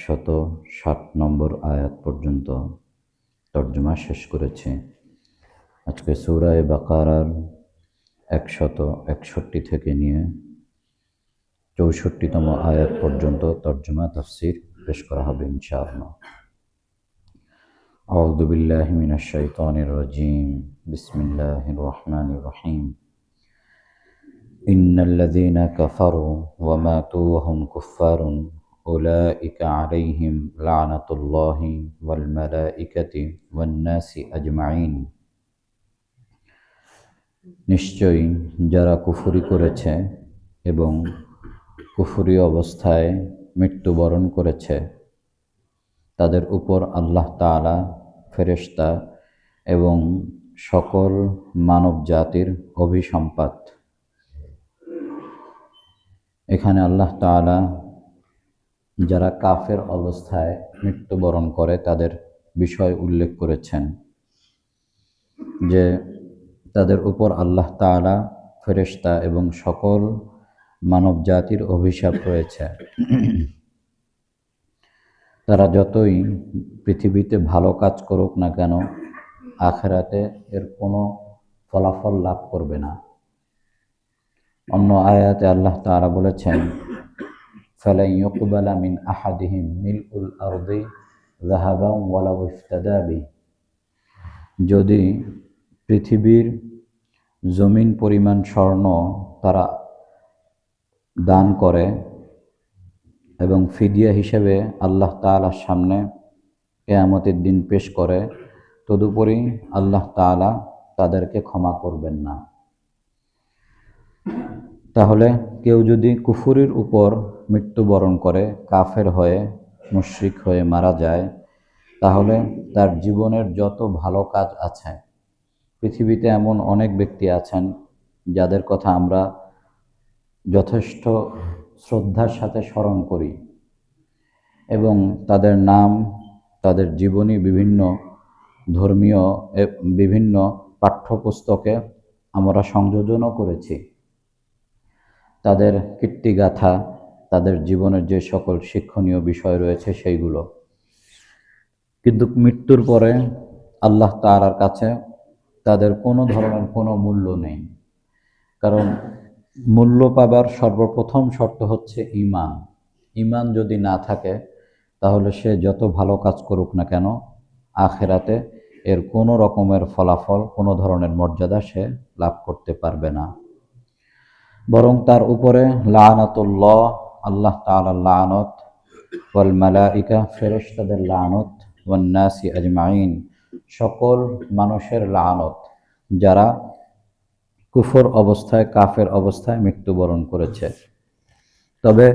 160 আয়াত পর্যন্ত তর্জমা শেষ করেছি। আজকে সূরা বাকারার 161 থেকে নিয়ে 64তম আয়াত পর্যন্ত তর্জমা তাফসীর পেশ করা হবে ইনশাআল্লাহ। আউযু বিল্লাহি মিনাশ শাইতানির রাজীম। বিসমিল্লাহির রহমানির রহিম। ইন্নাল্লাযীনা কাফারু ওয়া মাতু ওয়া হুম কুফফারুন উলাইকা আলাইহিম লা'নাতুল্লাহি ওয়াল মালাইকাতি ওয়ান নাসি আজমাইন। নিশ্চয়ই যারা কুফরি করেছে এবং কুফরি অবস্থায় মৃত্যুবরণ করেছে তাদের উপর আল্লাহ তাআলা, ফেরেশতা এবং সকল মানব জাতির অভিসম্পাত। এখানে আল্লাহ তাআলা যারা কাফের অবস্থায় মৃত্যুবরণ করে তাদের বিষয় উল্লেখ করেছেন যে তাদের উপর আল্লাহ তাআলা, ফেরেশতা এবং সকল মানব জাতির অভিশাপ রয়েছে। তারা যতই পৃথিবীতে ভালো কাজ করুক না কেন, আখিরাতে এর কোনো ফলাফল লাভ করবে না। অন্য আয়াতে আল্লাহ তাআলা বলেছেন, ফালান ইউকবালা মিন আহাদিহিম মিলউল আরদি যাহাবান ওয়ালাউ ইফতাদা বিহি। যদি পৃথিবীর জমিন পরিমাণ স্বর্ণ তারা দান করে এবং ফিদিয়া হিসেবে আল্লাহ তাআলার সামনে কিয়ামতের দিন পেশ করে, তদুপরি আল্লাহ তাআলা তাদেরকে ক্ষমা করবেন না। তাহলে কেউ যদি কুফরির উপর মৃত্যুবরণ করে, কাফের হয়ে, মুশরিক হয়ে মারা যায়, তাহলে তার জীবনের যত ভালো কাজ আছে, পৃথিবীতে এমন অনেক ব্যক্তি আছেন যাদের কথা আমরা যথেষ্ট শ্রদ্ধার সাথে স্মরণ করি এবং তাদের নাম, তাদের জীবনী বিভিন্ন ধর্মীয় বিভিন্ন পাঠ্যপুস্তকে আমরা সংযোজনও করেছি। তাদের কীর্তিগাথা, তাদের জীবনের যে সকল শিক্ষণীয় বিষয় রয়েছে সেইগুলো। কিন্তু মৃত্যুর পরে আল্লাহ তাআলার কাছে তাদের কোনো ধরনের কোনো মূল্য নেই। কারণ মূল্য পাবার সর্বপ্রথম শর্ত হচ্ছে ঈমান। ঈমান যদি না থাকে তাহলে সে যত ভালো কাজ করুক না কেন, আখিরাতে এর কোনো রকমের ফলাফল, কোনো ধরনের মর্যাদা সে লাভ করতে পারবে না। বরং তার উপরে লাআনাতুল্লাহ, আল্লাহ তাআলার লাআনত, ওয়াল মালাইকা, ফেরেশতাদের লাআনত, ওয়ান নাসি আজমাইন, সকল মানুষের লাআনত যারা কুফর অবস্থায়, কাফের অবস্থায় মৃত্যুবরণ করেছে। তবে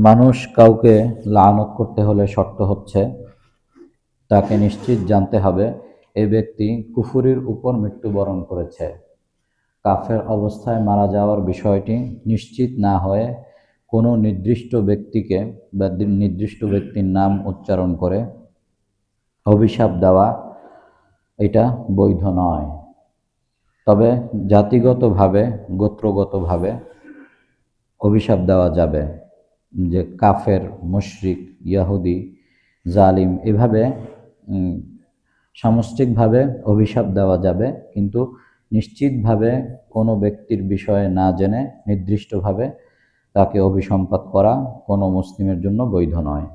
মানুষ কাউকে লাআনত করতে হলে শর্ত হচ্ছে তাকে নিশ্চিত জানতে হবে এই ব্যক্তি কুফরির উপর মৃত্যুবরণ করেছে। কাফের অবস্থায় মারা যাওয়ার বিষয়টি নিশ্চিত না হয়ে কোনো নির্দিষ্ট ব্যক্তিকে বা নির্দিষ্ট ব্যক্তির নাম উচ্চারণ করে অভিশাপ দেওয়া এটা বৈধ নয়। তবে জাতিগতভাবে, গোত্রগতভাবে অভিশাপ দেওয়া যাবে, যে কাফের, মুশরিক, ইয়াহুদি, জালিম, এভাবে সামষ্টিকভাবে অভিশাপ দেওয়া যাবে, কিন্তু নিশ্চিতভাবে কোনো ব্যক্তির বিষয়ে না জেনে নির্দিষ্টভাবে তাকে অভিসম্পাত করা কোনো মুসলিমের জন্য বৈধ নয়।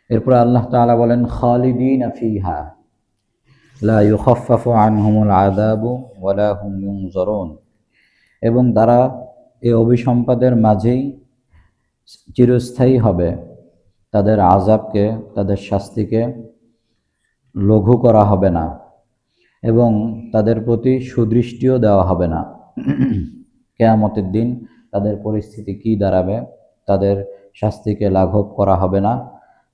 এরপর আল্লাহ তাআলা বলেন, খালিদিনা ফিহা লা ইউখাফফাফু আনহুমুল আযাবু ওয়ালা হুম ইউনজারুন। এবং তারা এই অভিসম্পাদের মাঝেই চিরস্থায়ী হবে। তাদের আযাবকে, তাদের শাস্তিকে লঘু করা হবে না এবং তাদের প্রতি সুদৃষ্টিও দেওয়া হবে না। কিয়ামতের দিন তাদের পরিস্থিতি কি দাঁড়াবে, তাদের শাস্তিকে লাঘব করা হবে না,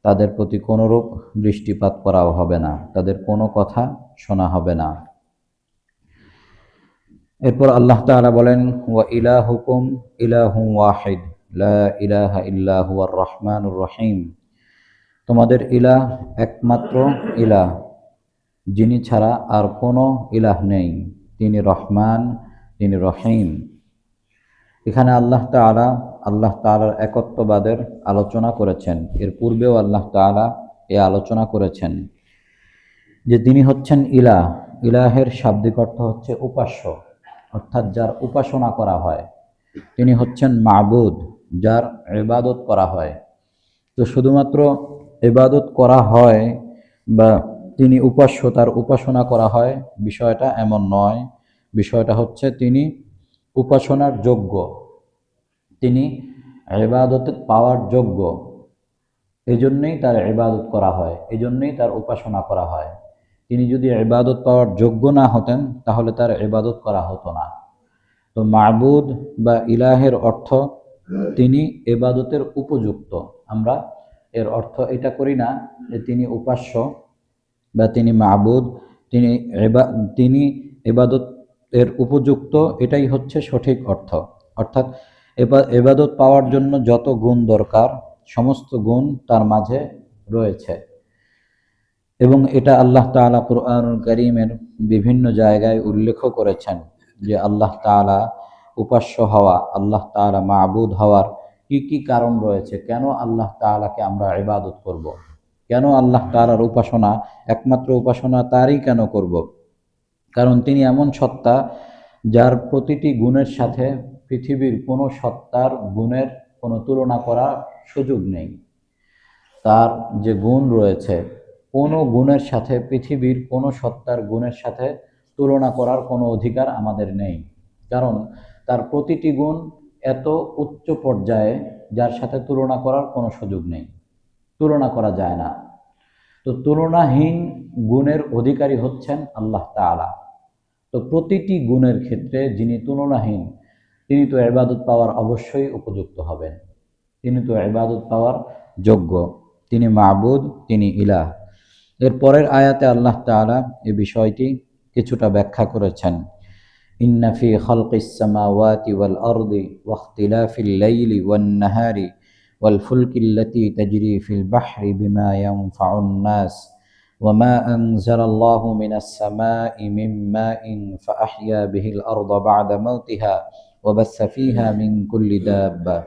তাদের প্রতি কোনোরূপ দৃষ্টিপাত করাও হবে না, তাদের কোনো কথা শোনা হবে না। এরপর আল্লাহ তাআলা বলেন, ওয়া ইলাহুকুম ইলাহুম ওয়াহিদ লা ইলাহা ইল্লা হুয়ার রহমানুর রহিম। তোমাদের ইলাহ একমাত্র ইলাহ, যিনি ছাড়া আর কোনো ইলাহ নেই, তিনি রহমান, তিনি রহিম। এখানে আল্লাহ তাআলা আল্লাহ তাআলার একত্ববাদের আলোচনা করেছেন। এর পূর্বেও আল্লাহ তাআলা এ আলোচনা করেছেন যে তিনি হচ্ছেন ইলাহ। ইলাহের শাব্দিক অর্থ হচ্ছে উপাস্য, অর্থাৎ যার উপাসনা করা হয়। তিনি হচ্ছেন মাবুদ, যার ইবাদত করা হয়। তো শুধুমাত্র ইবাদত করা হয় বা তিনি উপাস্য, তার উপাসনা করা হয়, বিষয়টা এমন নয়। বিষয়টা হচ্ছে তিনি উপাসনার যোগ্য, তিনি ইবাদত পাওয়ার যোগ্য। এই জন্যেই তার ইবাদত করা হয়, এই জন্যেই তার উপাসনা করা হয়। তিনি যদি ইবাদত পাওয়ার যোগ্য না হতেন তাহলে তার ইবাদত করা হতো না। তো মাবুদ বা ইলাহের অর্থ তিনি ইবাদতের উপযুক্ত। আমরা এর অর্থ এটা করি না যে তিনি উপাস্য বা তিনি মাবুদ, তিনি ইবাদত এর উপযুক্ত, এটাই হচ্ছে সঠিক অর্থ। অর্থাৎ ইবাদত পাওয়ার জন্য যত গুণ দরকার সমস্ত গুণ তার মাঝে রয়েছে। এবং এটা আল্লাহ তাআলা কুরআনুল কারীমের বিভিন্ন জায়গায় উল্লেখ করেছেন যে আল্লাহ তাআলা উপাস্য হওয়া, আল্লাহ তাআলা মাবুদ হওয়ার কি কি কারণ রয়েছে, কেন আল্লাহ তাআলাকে আমরা ইবাদত করব, কেন আল্লাহ তাআলার উপাসনা, একমাত্র উপাসনা তারই কেন করব। কারণ তিনি এমন সত্তা যার প্রতিটি গুণের সাথে পৃথিবীর কোনো সত্তার গুণের কোনো তুলনা করার সুযোগ নেই। তার যে গুণ রয়েছে কোনো গুণের সাথে, পৃথিবীর কোনো সত্তার গুণের সাথে তুলনা করার কোনো অধিকার আমাদের নেই। কারণ তার প্রতিটি গুণ এত উচ্চ পর্যায়ে যার সাথে তুলনা করার কোনো সুযোগ নেই, তুলনা করা যায় না। তো তুলনাহীন গুণের অধিকারী হচ্ছেন আল্লাহ তাআলা। তো প্রতিটি গুণের ক্ষেত্রে যিনি তুলনাহীন, তিনি তো ইবাদত পাওয়ার অবশ্যই উপযুক্ত হবেন, তিনি তো ইবাদত পাওয়ার যোগ্য, তিনি মাবুদ, তিনি ইলাহ। এর পরের আয়াতে আল্লাহ তাআলা এই বিষয়টি কিছুটা ব্যাখ্যা করেছেন। ইন্না ফি খালকিস সামাওয়াতি ওয়াল আরদি ওয়া ইখতিলাফিল লাইলি ওয়ান নাহারি ওয়াল ফুলকিল্লাতী তাজরি ফিল বাহরি বিমা ইয়ানফাউন নাস ওয়া মা আনজালাল্লাহু মিনাস সামাই মিন মাইন ফাআহইয়া বিহিল আরদা বা'দা মাউতিহা ওয়া বাসসা ফিহা মিন কুল্লি দাব্বা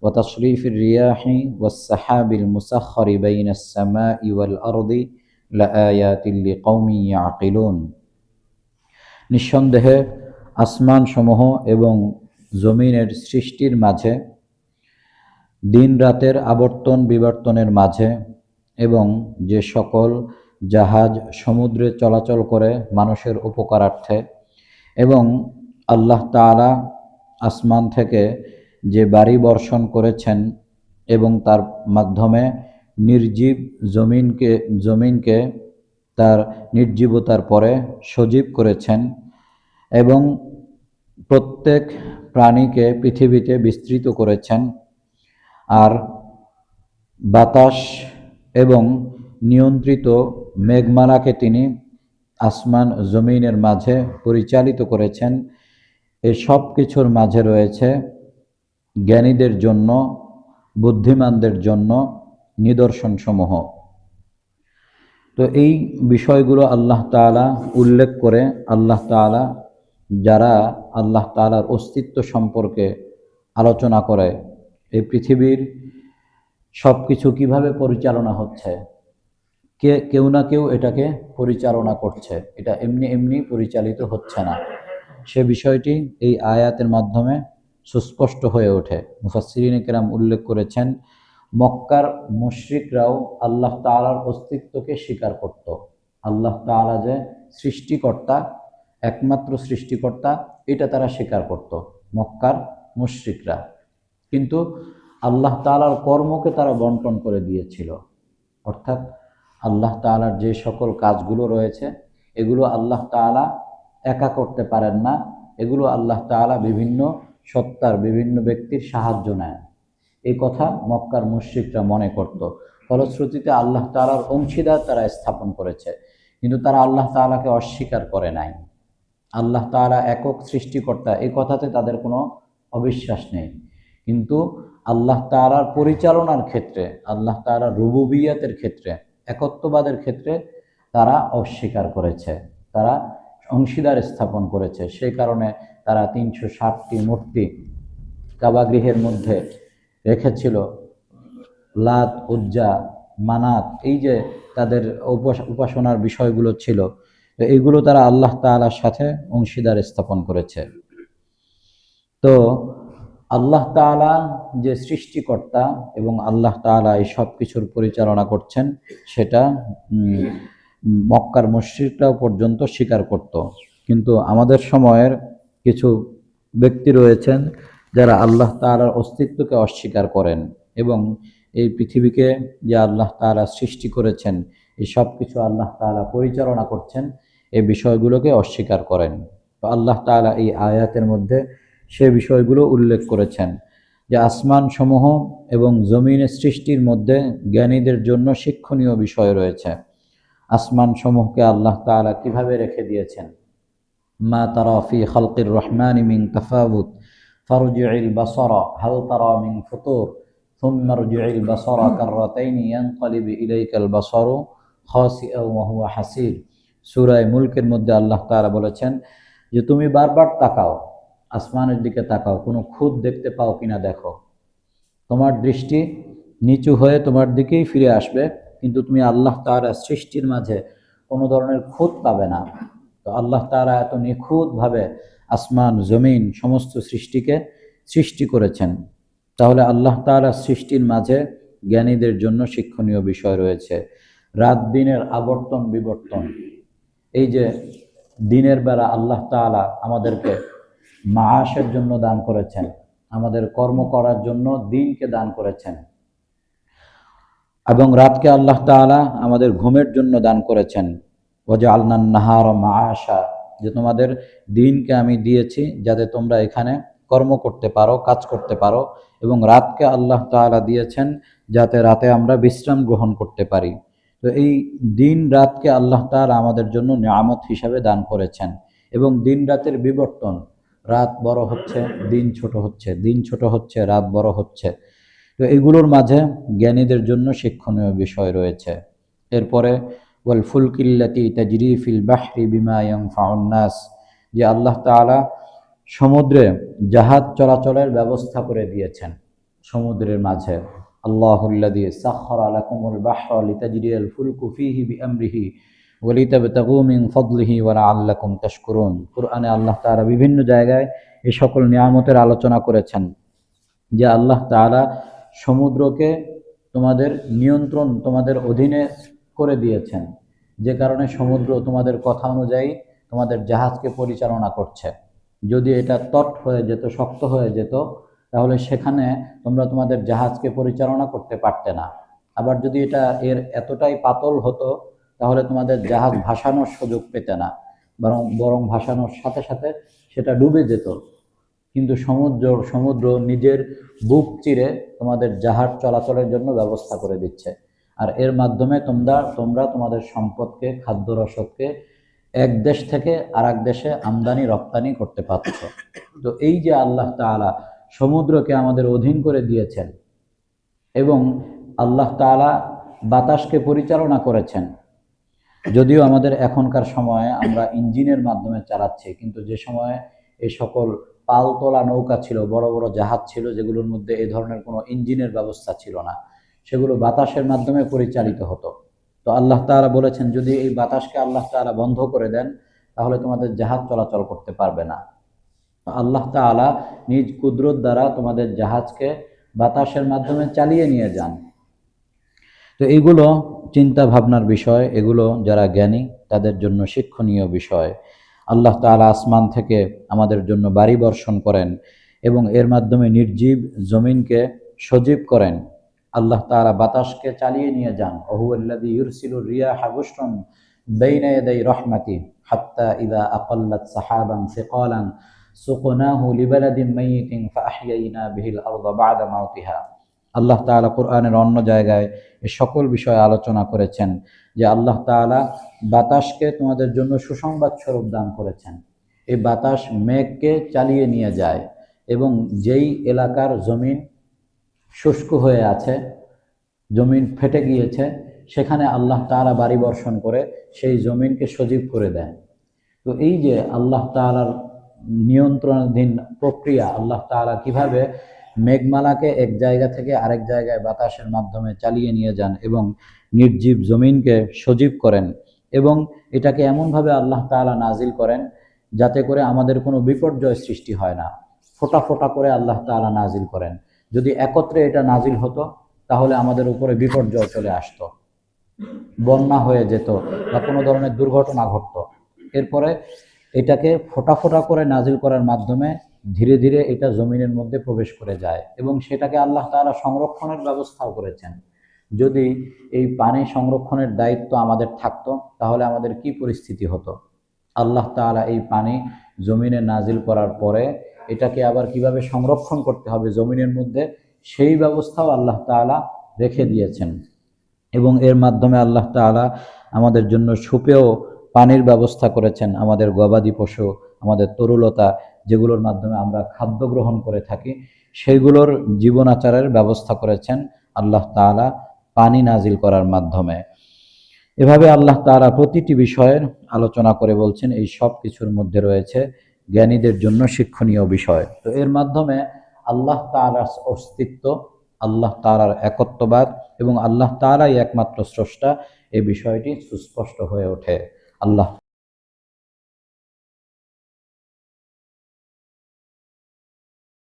وتصريف الرياح والسحاب المسخر بين السماء والأرض لآيات لقوم يعقلون। নিঃসন্দেহে আসমান সমূহ এবং জমিনের সৃষ্টির মাঝে, দিন রাতের আবর্তন বিবর্তনের মাঝে এবং যে সকল জাহাজ সমুদ্রে চলাচল করে মানুষের উপকারার্থে, এবং আল্লাহ তাআলা আসমান থেকে যে বাড়ি বর্ষণ করেছেন এবং তার মাধ্যমে নির্জীব জমিনকে তার নির্জীবতার পরে সজীব করেছেন এবং প্রত্যেক প্রাণীকে পৃথিবীতে বিস্তৃত করেছেন। আর বাতাস এবং নিয়ন্ত্রিত মেঘমালাকে তিনি আসমান জমিনের মাঝে পরিচালিত করেছেন। এই সব কিছুর মাঝে রয়েছে জ্ঞানীদের জন্য, বুদ্ধিমানদের জন্য নিদর্শনসমূহ। তো এই বিষয়গুলো আল্লাহ তাআলা উল্লেখ করে, আল্লাহ তাআলা যারা আল্লাহ তাআলার অস্তিত্ব সম্পর্কে আলোচনা করে, এই পৃথিবীর সব কিছু কীভাবে পরিচালনা হচ্ছে, কেউ না কেউ এটাকে পরিচালনা করছে, এটা এমনি এমনি পরিচালিত হচ্ছে না, সে বিষয়টি এই আয়াতের মাধ্যমে সুস্পষ্ট হয়ে ওঠে। মুফাসসিরিনে কেরাম উল্লেখ করেছেন মক্কার মুশরিকরাও আল্লাহ তাআলার অস্তিত্বকে স্বীকার করত। আল্লাহ তাআলা যে সৃষ্টিকর্তা, একমাত্র সৃষ্টিকর্তা, এটা তারা স্বীকার করত মক্কার মুশরিকরা। কিন্তু আল্লাহ তাআলার কর্মকে তারা বন্টন করে দিয়েছিল। অর্থাৎ আল্লাহ তাআলার যে সকল কাজগুলো রয়েছে এগুলো আল্লাহ তাআলা একা করতে পারেন না, এগুলো আল্লাহ তাআলা বিভিন্ন সত্তার, বিভিন্ন ব্যক্তির সাহায্য নেয়, এই কথা মক্কার মুশরিকরা মনে করত। ফলশ্রুতিতে আল্লাহ তাআলার অংশীদার তারা স্থাপন করেছে, কিন্তু তারা আল্লাহ তাআলাকে অস্বীকার করে নাই। আল্লাহ তাআলা একক সৃষ্টিকর্তা এই কথাতে তাদের কোনো অবিশ্বাস নেই, কিন্তু আল্লাহ তাআলার পরিচালনার ক্ষেত্রে, আল্লাহ তাআলার রুবুবিয়তের ক্ষেত্রে, একত্ববাদের ক্ষেত্রে তারা অস্বীকার করেছে, তারা অংশীদার স্থাপন করেছে। সেই কারণে তারা 360টি মূর্তি কাবাগৃহের মধ্যে রেখেছিল, লাত, উজ্জা, মানাত, এই যে তাদের উপাসনার বিষয়গুলো ছিল, তো এইগুলো তারা আল্লাহ তাআলার সাথে অংশীদার স্থাপন করেছে। তো আল্লাহ তাআলা যে সৃষ্টিকর্তা এবং আল্লাহ তাআলা এই সব কিছুর পরিচালনা করছেন, সেটা মক্কার মুশরিকরাও পর্যন্ত স্বীকার করত। কিন্তু আমাদের সময়ের কিছু ব্যক্তি রয়েছেন যারা আল্লাহ তাআলার অস্তিত্বকে অস্বীকার করেন এবং এই পৃথিবীকে যে আল্লাহ তাআলা সৃষ্টি করেছেন, এই সব কিছু আল্লাহ তাআলা পরিচালনা করছেন, এই বিষয়গুলোকে অস্বীকার করেন। তো আল্লাহ তাআলা এই আয়াতের মধ্যে সে বিষয়গুলো উল্লেখ করেছেন যে আসমান সমূহ এবং জমিনের সৃষ্টির মধ্যে জ্ঞানীদের জন্য শিক্ষণীয় বিষয় রয়েছে। আসমান সমূহকে আল্লাহ তাআলা কিভাবে রেখে দিয়েছেন। মা তারা ফি খালকির রহমানি মিন তাফাউত ফারজি'ল বাসারা হাল তারা মিন ফুতুর সুম্মা রজি'ল বাসারা কাররাতাইনি ইয়ানকালিবু ইলাইকাল বাসারু খাসিআ ওয়া হুয়া হাসির। সূরা মুলকের মধ্যে আল্লাহ তাআলা বলেছেন যে তুমি বারবার তাকাও, আসমানের দিকে তাকাও, কোনো খুঁত দেখতে পাও কিনা দেখো। তোমার দৃষ্টি নিচু হয়ে তোমার দিকেই ফিরে আসবে, কিন্তু তুমি আল্লাহ তাআলার সৃষ্টির মাঝে কোনো ধরনের খুঁত পাবে না। তো আল্লাহ তাআলা এত নিখুঁতভাবে আসমান, জমিন, সমস্ত সৃষ্টিকে সৃষ্টি করেছেন। তাহলে আল্লাহ তাআলার সৃষ্টির মাঝে জ্ঞানীদের জন্য শিক্ষণীয় বিষয় রয়েছে। রাত দিনের আবর্তন বিবর্তন, এই যে দিনের বেলা আল্লাহ তাআলা আমাদেরকে মাআশের জন্য দান করেছেন, আমাদের কর্ম করার জন্য দিনকে দান করেছেন, এবং রাতকে আল্লাহ তাআলা আমাদের ঘুমের জন্য দান করেছেন। ওয়াজআলনান নাহারা মাআশা, যে তোমাদের দিনকে আমি দিয়েছি যাতে তোমরা এখানে কর্ম করতে পারো, কাজ করতে পারো, এবং রাতকে আল্লাহ তাআলা দিয়েছেন যাতে রাতে আমরা বিশ্রাম গ্রহণ করতে পারি। তো এই দিন রাতকে আল্লাহ তাআলা আমাদের জন্য নিয়ামত হিসাবে দান করেছেন, এবং দিন রাতের বিবর্তন, রাত বড় হচ্ছে, দিন ছোট হচ্ছে, দিন ছোট হচ্ছে, রাত বড় হচ্ছে। তো এগুলোর মাঝে জ্ঞানীদের জন্য শিক্ষণীয় বিষয় রয়েছে। এরপরে ওয়াল ফুলকিল্লাতি তাজরি ফিল বাহরি বিমা ইয়ানফাউন নাস, যে আল্লাহ তাআলা সমুদ্রে জাহাজ চলাচলের ব্যবস্থা করে দিয়েছেন সমুদ্রের মাঝে। আল্লাহুল্লাযী সাখখারা লাকুমুল বাহরা লিতাজরিয়াল ফুলকু ফীহি বিআমরিহি ওয়া লিতাবতাগু মিন ফাদলিহি ওয়া লাআল্লাকুম তাশকুরুন। কুরআনে আল্লাহ তাআলা বিভিন্ন জায়গায় এই সকল নিয়ামতের আলোচনা করেছেন যে আল্লাহ তাআলা সমুদ্রকে তোমাদের নিয়ন্ত্রণ, তোমাদের অধীনে করে দিয়েছেন, যে কারণে সমুদ্র তোমাদের কথা অনুযায়ী তোমাদের জাহাজকে পরিচালনা করছে। যদি এটা তট হয়ে যেত, শক্ত হয়ে যেত, তাহলে সেখানে তোমরা তোমাদের জাহাজকে পরিচালনা করতে পারতে না। আবার যদি এটা এর এতটাই পাতল হতো, তাহলে তোমাদের জাহাজ ভাসানোর সুযোগ পেতে না, বরং ভাসানোর সাথে সাথে সেটা ডুবে যেত। কিন্তু সমুদ্র নিজের বুক চিরে তোমাদের জাহাজ চলাচলের জন্য ব্যবস্থা করে দিচ্ছে, আর এর মাধ্যমে তোমরা তোমাদের সম্পদকে, খাদ্য রসদকে এক দেশ থেকে আরেক দেশে আমদানি রপ্তানি করতে পারছ। তো এই যে আল্লাহ তাআলা সমুদ্রকে আমাদের অধীন করে দিয়েছেন, এবং আল্লাহ তাআলা বাতাসকে পরিচালনা করেছেন। যদিও আমাদের এখনকার সময়ে আমরা ইঞ্জিনের মাধ্যমে চালাচ্ছি, কিন্তু যে সময়ে এই সকল পালতোলা নৌকা ছিল, বড় বড় জাহাজ ছিল, যেগুলোর মধ্যে এই ধরনের কোনো ইঞ্জিনের ব্যবস্থা ছিল না, সেগুলো বাতাসের মাধ্যমে পরিচালিত হতো। তো আল্লাহ তাআলা বলেছেন যদি এই বাতাসকে আল্লাহ তাআলা বন্ধ করে দেন, তাহলে তোমাদের জাহাজ চলাচল করতে পারবে না। আল্লাহ তাআলা নিজ কুদরত দ্বারা তোমাদের জাহাজকে বাতাসের মাধ্যমে চালিয়ে নিয়ে যান। তো এগুলো চিন্তা ভাবনার বিষয়, এগুলো যারা জ্ঞানী তাদের জন্য শিক্ষণীয় বিষয়। আল্লাহ তাআলা আসমান থেকে আমাদের জন্য বাড়ি বর্ষণ করেন এবং এর মাধ্যমে নির্জীব জমিনকে সজীব করেন। আল্লাহ তাআলা বাতাসকে চালিয়ে নিয়ে যান। ওহুয়াল্লাযী ইউরসিলুর রিয়াহা বুশরান বাইনা ইয়াদাই রাহমাতি হাত্তা ইযা আকাল্লাত সাহাবান সিকালান সুকনাহু লিবালাদিন মাইয়িতিন ফাআহইয়ানা বিহিল আরদা বা'দা মাউতিহা। আল্লাহ তাআলা কোরআনের অন্য জায়গায় এই সকল বিষয়ে আলোচনা করেছেন যে আল্লাহ তাআলা বাতাসকে তোমাদের জন্য সুসংবাদ স্বরূপ দান করেছেন। এই বাতাস মেঘকে চালিয়ে নিয়ে যায়, এবং যেই এলাকার জমিন শুষ্ক হয়ে আছে, জমিন ফেটে গিয়েছে, সেখানে আল্লাহ তাআলা বাড়ি বর্ষণ করে সেই জমিনকে সজীব করে দেন। তো এই যে আল্লাহ তাআলার নিয়ন্ত্রণাধীন প্রক্রিয়া। আল্লাহ তাআলা কিভাবে মেঘমালাকে এক জায়গা থেকে আরেক জায়গায় বাতাসের মাধ্যমে চালিয়ে নিয়ে যান এবং নির্জীব জমিনকে সজীব করেন, এবং এটাকে এমনভাবে আল্লাহ তাআলা নাজিল করেন যাতে করে আমাদের কোনো বিপর্যয় সৃষ্টি হয় না। ফোঁটা ফোঁটা করে আল্লাহ তাআলা নাজিল করেন। যদি একত্রে এটা নাজিল হতো তাহলে আমাদের উপরে বিপর্যয় চলে আসতো, বন্যা হয়ে যেত বা কোনো ধরনের দুর্ঘটনা ঘটতো। এরপরে এটাকে ফোঁটা ফোঁটা করে নাজিল করার মাধ্যমে ধীরে ধীরে এটা জমিনের মধ্যে প্রবেশ করে যায়, এবং সেটাকে আল্লাহ তাআলা সংরক্ষণের ব্যবস্থাও করেছেন। যদি এই পানি সংরক্ষণের দায়িত্ব আমাদের থাকতো তাহলে আমাদের কি পরিস্থিতি হতো। আল্লাহ তাআলা এই পানি জমিনে নাজিল করার পরে এটাকে আবার কিভাবে সংরক্ষণ করতে হবে জমিনের মধ্যে, সেই ব্যবস্থাও আল্লাহ তাআলা রেখে দিয়েছেন। এবং এর মাধ্যমে আল্লাহ তাআলা আমাদের জন্য সুপেয় পানির ব্যবস্থা করেছেন। আমাদের গবাদি পশু, আমাদের তরুলতা, যেগুলোর মাধ্যমে আমরা খাদ্য গ্রহণ করে থাকি, সেইগুলোর জীবনাচারের ব্যবস্থা করেছেন আল্লাহ তাআলা পানি নাজিল করার মাধ্যমে। এভাবে আল্লাহ তাআলা প্রতিটি বিষয়ের আলোচনা করে বলছেন এই সব কিছুর মধ্যে রয়েছে জ্ঞানীদের জন্য শিক্ষণীয় বিষয়। তো এর মাধ্যমে আল্লাহ তাআলার অস্তিত্ব, আল্লাহ তাআলার একত্ববাদ এবং আল্লাহ তাআলাই একমাত্র স্রষ্টা, এই বিষয়টি সুস্পষ্ট হয়ে ওঠে। আল্লাহ